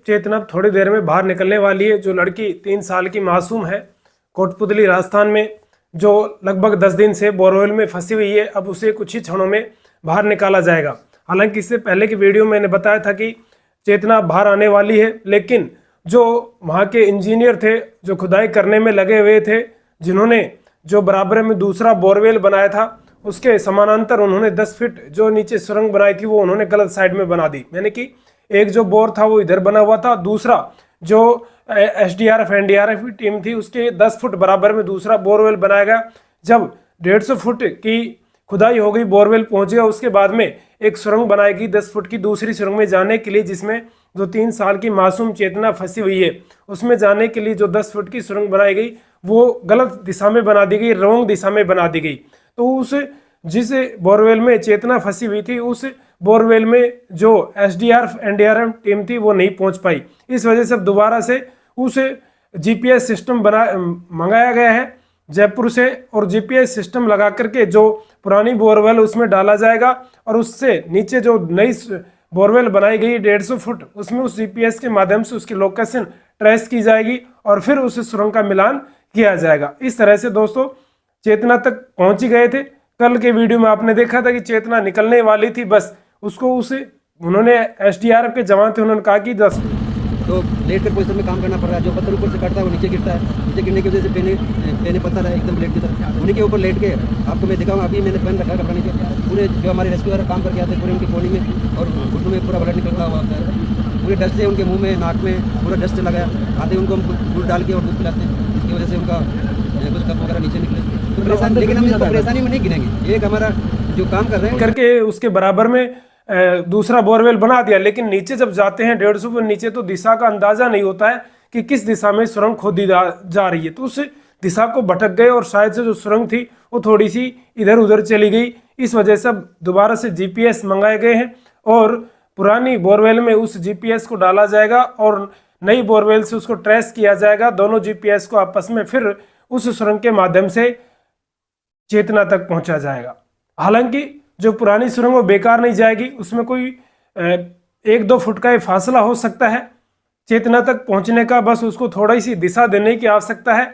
चेतना थोड़ी देर में बाहर निकलने वाली है। जो लड़की 3 साल की मासूम है कोटपुतली राजस्थान में, जो लगभग 10 दिन से बोरवेल में फंसी हुई है, अब उसे कुछ ही क्षणों में बाहर निकाला जाएगा। हालांकि इससे पहले की वीडियो में मैंने बताया था कि चेतना बाहर आने वाली है, लेकिन जो वहाँ के इंजीनियर थे जो खुदाई करने में लगे हुए थे, जिन्होंने जो बराबर में दूसरा बोरवेल बनाया था उसके समानांतर उन्होंने 10 फीट जो नीचे सुरंग बनाई थी वो उन्होंने गलत साइड में बना दी। यानी कि एक जो बोर था वो इधर बना हुआ था, दूसरा जो एसडीआरएफ एनडीआरएफ की टीम थी उसके 10 फुट बराबर में दूसरा बोरवेल बनाया गया। जब 150 फुट की खुदाई हो गई, बोरवेल पहुंच गया, उसके बाद में एक सुरंग बनाएगी 10 फुट की दूसरी सुरंग में जाने के लिए, जिसमें जो 3 साल की मासूम चेतना फंसी हुई है उसमें जाने के लिए जो 10 फुट की सुरंग बनाई गई वो गलत दिशा में बना दी गई, रॉन्ग दिशा में बना दी गई। तो उस जिस बोरवेल में चेतना फंसी हुई थी उस बोरवेल में जो एसडीआरएफ एनडीआरएफ टीम थी वो नहीं पहुंच पाई। इस वजह से दोबारा से उस जीपीएस सिस्टम मंगाया गया है जयपुर से, और जीपीएस सिस्टम लगा करके जो पुरानी बोरवेल उसमें डाला जाएगा और उससे नीचे जो नई बोरवेल बनाई गई 150 फुट उसमें उस जीपीएस के माध्यम से उसकी लोकेशन ट्रेस की जाएगी और फिर उस सुरंग का मिलान किया जाएगा। इस तरह से दोस्तों चेतना तक पहुंच ही गए थे। कल के वीडियो में आपने देखा था कि चेतना निकलने वाली थी, बस उसको उसे उन्होंने एसडीआरएफ के जवान थे, उन्होंने कहा कि 10 तो लेट कर पोजिशन में काम करना पड़ रहा है। जो पत्थर ऊपर से कटता है वो नीचे गिरता है, नीचे गिरने की वजह से पेने पत्थर है एकदम लेट की तरह, उन्हीं के ऊपर लेट के आपको मैं दिखाऊंगा। अभी मैंने पहन रखा है कपड़ा नीचे, पूरे जो हमारे रेस्क्यू वाले काम करके आते हैं पूरे उनकी बॉडी में और घुटनों में पूरा ब्लड निकलता हुआ होता है, पूरे डस्ट से उनके मुँह में नाक में पूरा डस्ट लगा आते उनको हम दूध डाल के और दूध पिलाते हैं, जिसकी वजह से उनका कुछ कप वगैरह नीचे निकले। तो लेकिन हम इसको परेशानी में नहीं गिनेंगे, एक हमारा जो काम कर रहे हैं करके उसके बराबर में दूसरा बोरवेल बना दिया, लेकिन नीचे जब जाते हैं 150 फुट नीचे तो दिशा का अंदाजा नहीं होता है कि किस दिशा में सुरंग खोदी जा रही है, तो उस दिशा को भटक गए और शायद से जो सुरंग थी वो थोड़ी सी इधर उधर चली गई। इस वजह से दोबारा से जीपीएस मंगाए गए हैं और पुरानी बोरवेल में उस जीपीएस को डाला जाएगा और नई बोरवेल से उसको ट्रेस किया जाएगा। दोनों जीपीएस को आपस में फिर उस सुरंग के माध्यम से चेतना तक पहुंचा जाएगा। हालांकि जो पुरानी सुरंग वो बेकार नहीं जाएगी, उसमें कोई 1-2 फुट का फासला हो सकता है चेतना तक पहुंचने का, बस उसको थोड़ी सी दिशा देने की आवश्यकता है।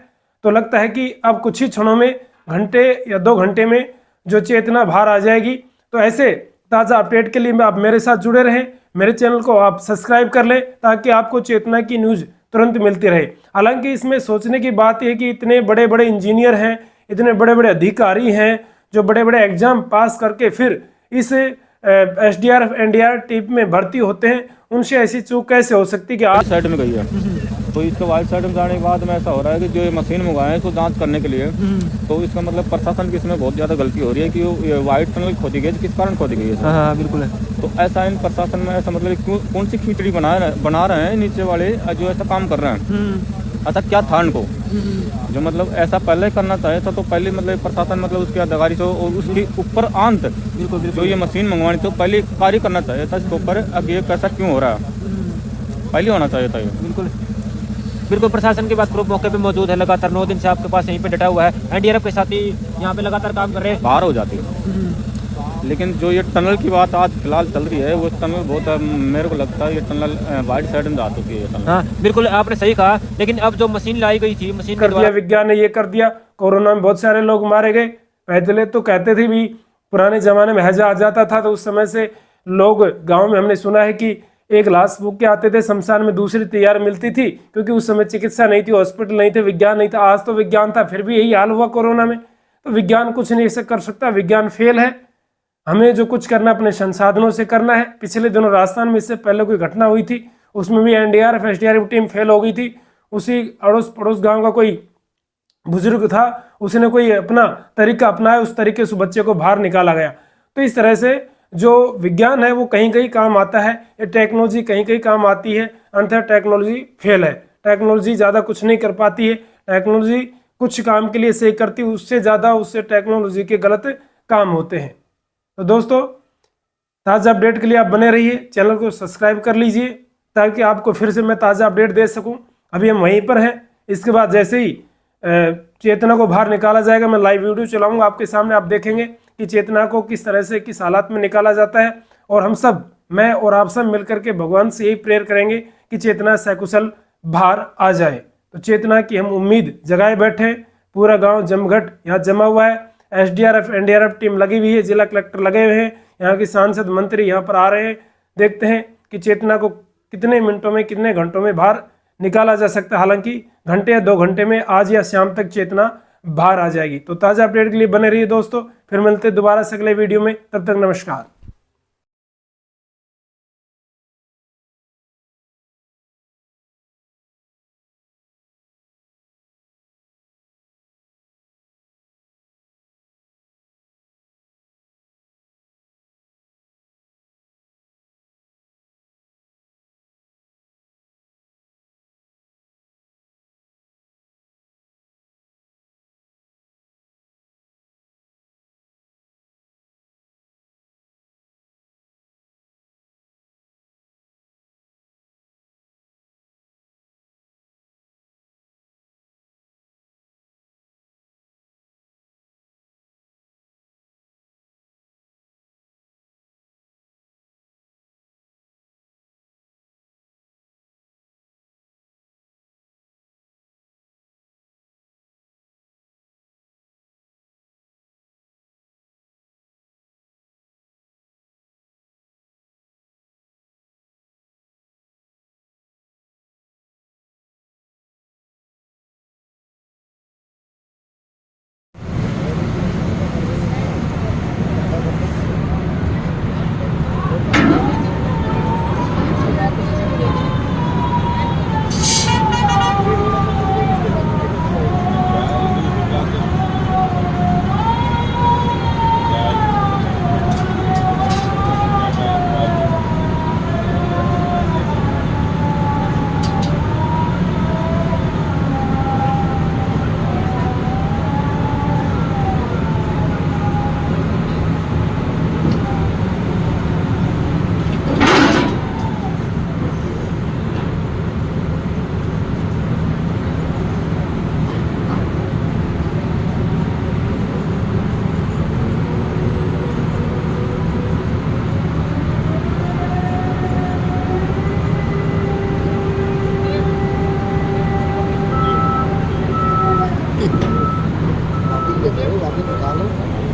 तो लगता है कि अब कुछ ही क्षणों में, घंटे या 2 घंटे में जो चेतना बाहर आ जाएगी। तो ऐसे ताज़ा अपडेट के लिए आप मेरे साथ जुड़े रहें, मेरे चैनल को आप सब्सक्राइब कर लें ताकि आपको चेतना की न्यूज़ तुरंत मिलती रहे। हालांकि इसमें सोचने की बात यह कि इतने बड़े बड़े इंजीनियर हैं, इतने बड़े बड़े अधिकारी हैं जो बड़े बड़े एग्जाम पास करके फिर इस एसडीआरएफ एनडीआरएफ टीम में भर्ती होते हैं, उनसे ऐसी चूक कैसे हो सकती है कि आज साइड में गई है। तो इसका वाइट साइड में जाने के बाद में ऐसा हो रहा है कि जो ये मशीन मंगाए हैं इसको जांच करने के लिए, तो इसका मतलब प्रशासन की इसमें बहुत ज़्यादा गलती हो रही है कि ये वाइट टनल खोदी गई, किस कारण खोदी गई है? हाँ बिल्कुल है। तो ऐसा इन प्रशासन में ऐसा मतलब क्यों, कौन सी खिचड़ी बना रहे हैं नीचे वाले जो ऐसा काम कर रहे हैं? ऐसा क्या था इनको जो मतलब ऐसा पहले करना चाहिए था? तो पहले मतलब प्रशासन मतलब उसके अधिकारी को और उसके ऊपर अंत जो ये मशीन मंगवानी तो पहले कार्य करना चाहिए था इसके ऊपर। अब ये कैसा क्यों हो रहा है? पहले होना चाहिए था ये। बिल्कुल प्रशासन की बात करो, मौके पे मौजूद है, लगातार 9 दिन से आपके पास यहीं पे डटा हुआ है, एनडीआरएफ के साथ ही यहाँ पे लगातार काम कर रहे हैं। बाहर हो जाती है, लेकिन जो ये टनल की बात आज फिलहाल चल रही है वो टनल बहुत मेरे को लगता है ये टनल वाइट साइड में जा चुकी है। हाँ बिल्कुल आपने सही कहा, लेकिन अब जो मशीन लाई गई थी, मशीन कर दिया विज्ञान ने, ये कर दिया। कोरोना में बहुत सारे लोग मारे गए। पहले तो कहते थे भी पुराने जमाने में हैजा आ जाता था तो उस समय से लोग गाँव में हमने सुना है कि एक लाश फूक के आते थे शमशान में, दूसरी तैयार मिलती थी क्योंकि उस समय चिकित्सा नहीं थी, हॉस्पिटल नहीं थे, विज्ञान नहीं था। आज तो विज्ञान था फिर भी यही हाल हुआ कोरोना में। तो विज्ञान कुछ नहीं ऐसे कर सकता, विज्ञान फेल है। हमें जो कुछ करना अपने संसाधनों से करना है। पिछले दिनों राजस्थान में इससे पहले कोई घटना हुई थी, उसमें भी एनडीआरएफ एसडीआरएफ टीम फेल हो गई थी। उसी अड़ोस पड़ोस गांव का कोई बुजुर्ग था, उसने कोई अपना तरीका अपनाया, उस तरीके से बच्चे को बाहर निकाला गया। तो इस तरह से जो विज्ञान है वो कहीं कहीं काम आता है, ये टेक्नोलॉजी कहीं कहीं काम आती है, अन्यथा टेक्नोलॉजी फेल है। टेक्नोलॉजी ज़्यादा कुछ नहीं कर पाती है, टेक्नोलॉजी कुछ काम के लिए सही करती है, उससे ज़्यादा उससे टेक्नोलॉजी के गलत काम होते हैं। तो दोस्तों ताज़ा अपडेट के लिए आप बने रहिए, चैनल को सब्सक्राइब कर लीजिए ताकि आपको फिर से मैं ताज़ा अपडेट दे सकूं। अभी हम वहीं पर हैं, इसके बाद जैसे ही चेतना को बाहर निकाला जाएगा मैं लाइव वीडियो चलाऊंगा आपके सामने, आप देखेंगे कि चेतना को किस तरह से किस हालात में निकाला जाता है। और हम सब, मैं और आप सब मिलकर के भगवान से यही प्रेयर करेंगे कि चेतना सकुशल बाहर आ जाए। तो चेतना की हम उम्मीद जगाए बैठे। पूरा गांव जमघट यहाँ जमा हुआ है। एसडीआरएफ एनडीआरएफ टीम लगी हुई है, जिला कलेक्टर लगे हुए हैं, यहाँ की सांसद मंत्री यहाँ पर आ रहे हैं। देखते हैं कि चेतना को कितने मिनटों में कितने घंटों में बाहर निकाला जा सकता है। हालांकि घंटे या 2 घंटे में आज या शाम तक चेतना बाहर आ जाएगी। तो ताज़ा अपडेट के लिए बने रहिए दोस्तों, फिर मिलते हैं दोबारा से अगले वीडियो में। तब तक नमस्कार। वापस निकालो।